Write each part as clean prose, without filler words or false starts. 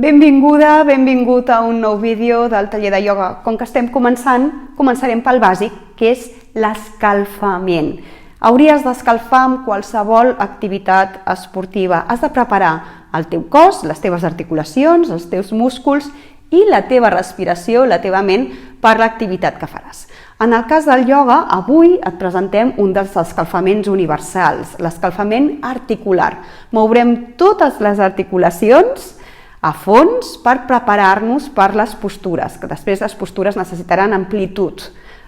Benvinguda, benvingut a un nou vídeo del taller de ioga. Com que estem començarem pel bàsic, que és l'escalfament. Hauries d'escalfar amb qualsevol activitat esportiva. Has de preparar el teu cos, les teves articulacions, els teus músculs i la teva respiració, la teva ment, per l'activitat que faràs. En el cas del ioga, avui et presentem un dels escalfaments universals, l'escalfament articular. Mourem totes les articulacions a fons per preparar-nos per les postures, que després les postures necessitaran amplitud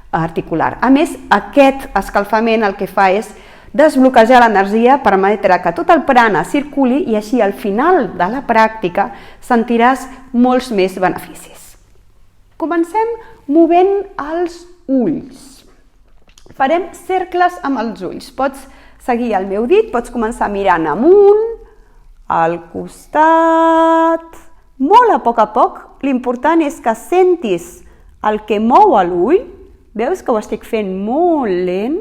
articular. A més, aquest escalfament el que fa és desbloquejar l'energia, permetre que tot el prana circuli i així al final de la pràctica sentiràs molts més beneficis. Comencem movent els ulls. Farem cercles amb els ulls. Pots seguir el meu dit, pots començar mirant amunt, al costat, molt a poc. L'important és que sentis el que mou l'ull. Veus que ho estic fent molt lent?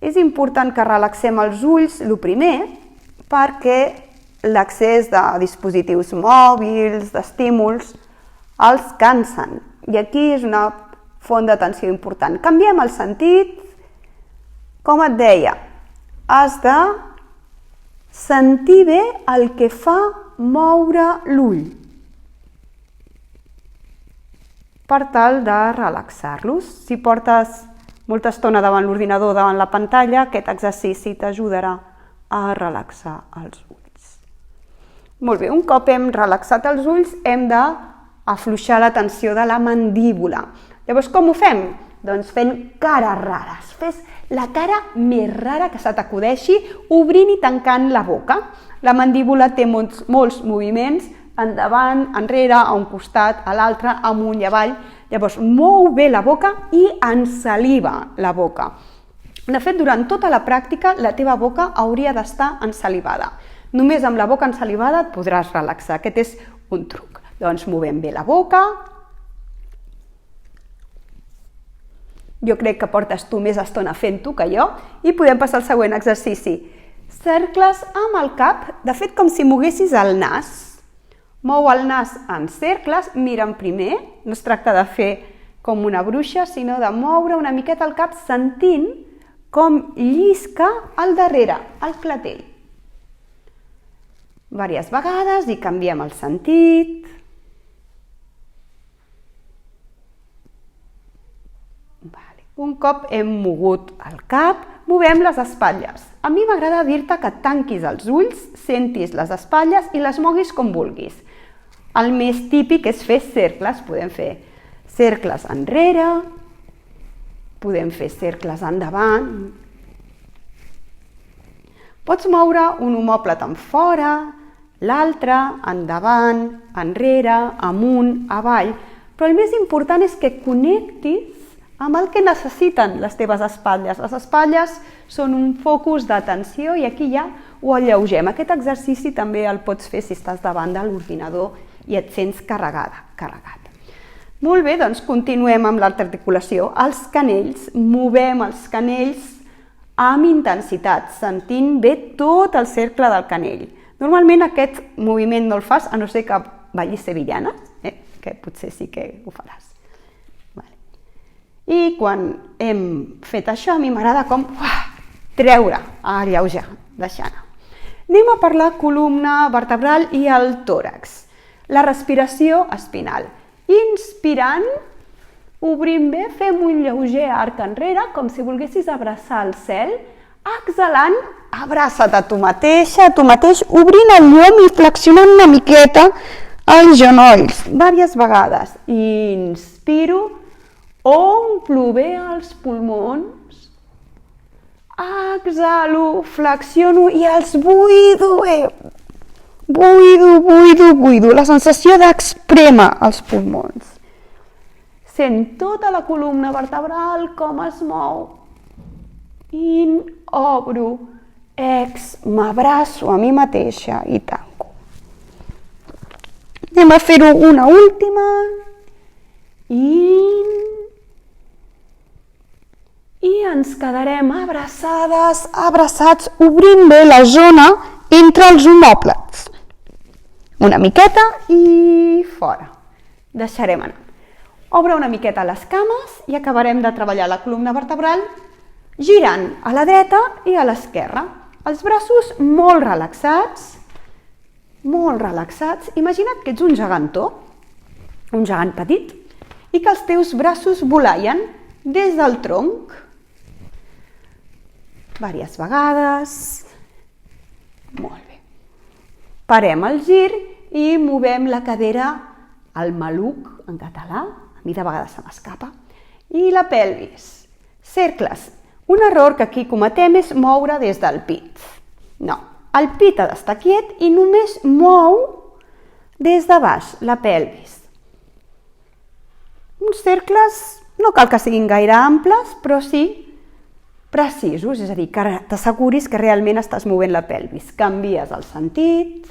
És important que relaxem els ulls, el primer, perquè l'accés de dispositius mòbils, d'estímuls, els cansen. I aquí és una font d'atenció important. Canviem el sentit. Com et deia, has de sentir bé el que fa moure l'ull per tal de relaxar-los. Si portes molta estona davant l'ordinador, davant la pantalla, aquest exercici t'ajudarà a relaxar els ulls. Molt bé, un cop hem relaxat els ulls, hem d'afluixar la tensió de la mandíbula. Llavors, com ho fem? Doncs fent cares rares. Fes la cara més rara que se t'acudeixi, obrint i tancant la boca. La mandíbula té molts moviments, endavant, enrere, a un costat, a l'altre, amunt i avall. Llavors, mou bé la boca i ensaliva la boca. De fet, durant tota la pràctica, la teva boca hauria d'estar ensalivada. Només amb la boca ensalivada et podràs relaxar. Aquest és un truc. Doncs movem bé la boca. Jo crec que portes tu més estona fent-ho que jo i podem passar al següent exercici. Cercles amb el cap, de fet com si moguessis el nas. Mou el nas en cercles, mira'm primer, no es tracta de fer com una bruixa, sinó de moure una miqueta el cap sentint com llisca al darrere, al clatell. Diverses vegades i canviem el sentit. Un cop hem mogut el cap, movem les espatlles. A mi m'agrada dir-te que tanquis els ulls, sentis les espatlles i les moguis com vulguis. El més típic és fer cercles. Podem fer cercles enrere, podem fer cercles endavant. Pots moure un omòplat enfora, l'altre endavant, enrere, amunt, avall. Però el més important és que connectis amb el que necessiten les teves espatlles. Les espatlles són un focus d'atenció i aquí ja ho alleugem. Aquest exercici també el pots fer si estàs davant de l'ordinador i et sents carregat. Molt bé, doncs continuem amb l'altra articulació. Els canells, movem els canells amb intensitat, sentint bé tot el cercle del canell. Normalment aquest moviment no el fas, a no ser que ballis sevillanes, que potser sí que ho faràs. I quan hem fet això, a mi m'agrada com treure, alleujar, deixar anar. Anem a parlar columna vertebral i el tòrax. La respiració espinal. Inspirant, obrim bé, fem un lleuger arc enrere, com si volguessis abraçar el cel. Exhalant, abraça't a tu mateixa, a tu mateix, obrint el llom i flexionant una miqueta els genolls, diverses vegades. Inspiro, omplo bé els pulmons, exhalo, flexiono i els buido bé. Buido. La sensació d'exprémer els pulmons. Sent tota la columna vertebral com es mou. In, obro, ex, m'abraço a mi mateixa i tanco. Anem a fer-ho una última. In. I ens quedarem abraçades, abraçats, obrint bé la zona entre els omòplats. Una miqueta i fora. Deixarem anar. Obre una miqueta les cames i acabarem de treballar la columna vertebral girant a la dreta i a l'esquerra. Els braços molt relaxats. Imagina't que ets un gegantó, un gegant petit, i que els teus braços volaien des del tronc. Diverses vegades. Molt bé. Parem el gir i movem la cadera al maluc, en català, a mi de vegades se m'escapa, i la pelvis. Cercles. Un error que aquí cometem és moure des del pit. No, el pit ha d'estar quiet i només mou des de baix, la pelvis. Uns cercles no cal que siguin gaire amples, però sí precisos, és a dir, que t'asseguris que realment estàs movent la pelvis. Canvies el sentit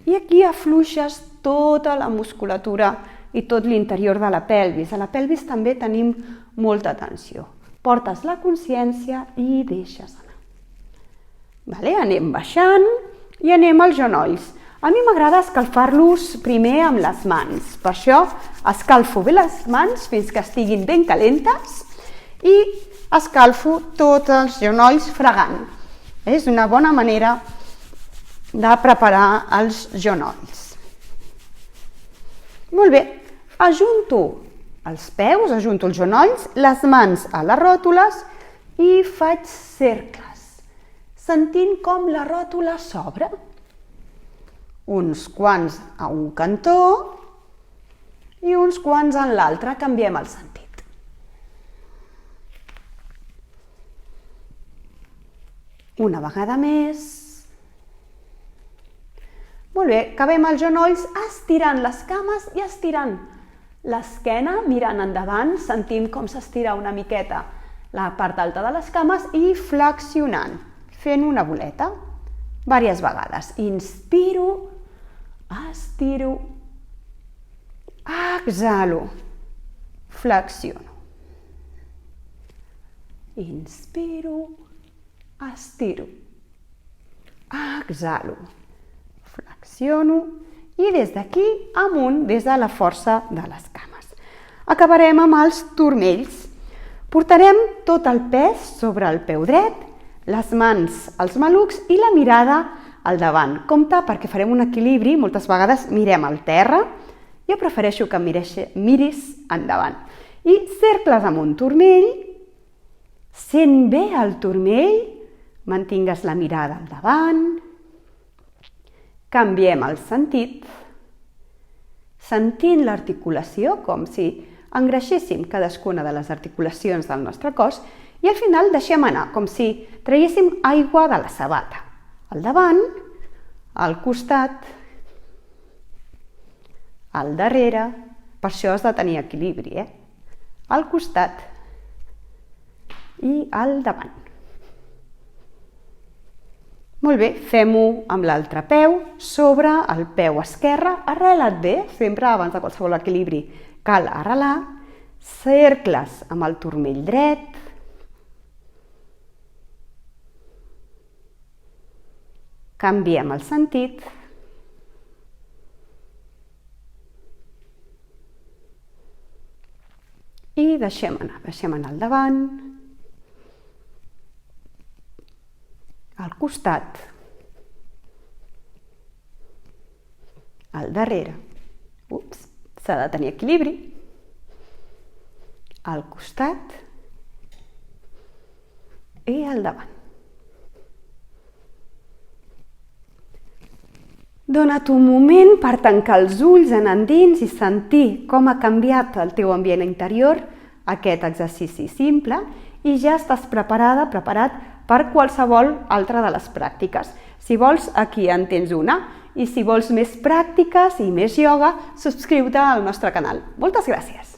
i aquí afluixes tota la musculatura i tot l'interior de la pelvis. A la pelvis també tenim molta tensió. Portes la consciència i deixes anar. Anem baixant i anem als genolls. A mi m'agrada escalfar-los primer amb les mans. Per això escalfo bé les mans fins que estiguin ben calentes i escalfo tots els genolls fregant. És una bona manera de preparar els genolls. Molt bé, ajunto els peus, ajunto els genolls, les mans a les ròtules i faig cercles, sentint com la ròtula s'obre. Uns quants a un cantó i uns quants en l'altre, canviem el sentit. Una vegada més. Molt bé, acabem els genolls estirant les cames i estirant l'esquena, mirant endavant, sentint com s'estira una miqueta la part alta de les cames i flexionant, fent una boleta, diverses vegades. Inspiro, estiro, exhalo, flexiono. Inspiro, estiro, exhalo, flexiono i des d'aquí amunt, des de la força de les cames. Acabarem amb els turmells. Portarem tot el pes sobre el peu dret, les mans als malucs i la mirada al davant. Compte perquè farem un equilibri, moltes vegades mirem al terra, jo prefereixo que miris endavant. I cercles amb un turmell, sent bé el turmell, mantingues la mirada al davant, canviem el sentit, sentint l'articulació com si engreixéssim cadascuna de les articulacions del nostre cos i al final deixem anar, com si traiéssim aigua de la sabata. Al davant, al costat, al darrere, per això has de tenir equilibri, al costat i al davant. Molt bé, fem-ho amb l'altre peu sobre el peu esquerre, arrela't bé, sempre abans de qualsevol equilibri cal arrelar, cercles amb el turmell dret, canviem el sentit i deixem anar al davant, al costat, al darrere. S'ha de tenir equilibri. Al costat i al davant. Dona't un moment per tancar els ulls, anar endins i sentir com ha canviat el teu ambient interior aquest exercici simple i ja estàs preparat per qualsevol altra de les pràctiques. Si vols, aquí en tens una i si vols més pràctiques i més ioga, subscriu-te al nostre canal. Moltes gràcies!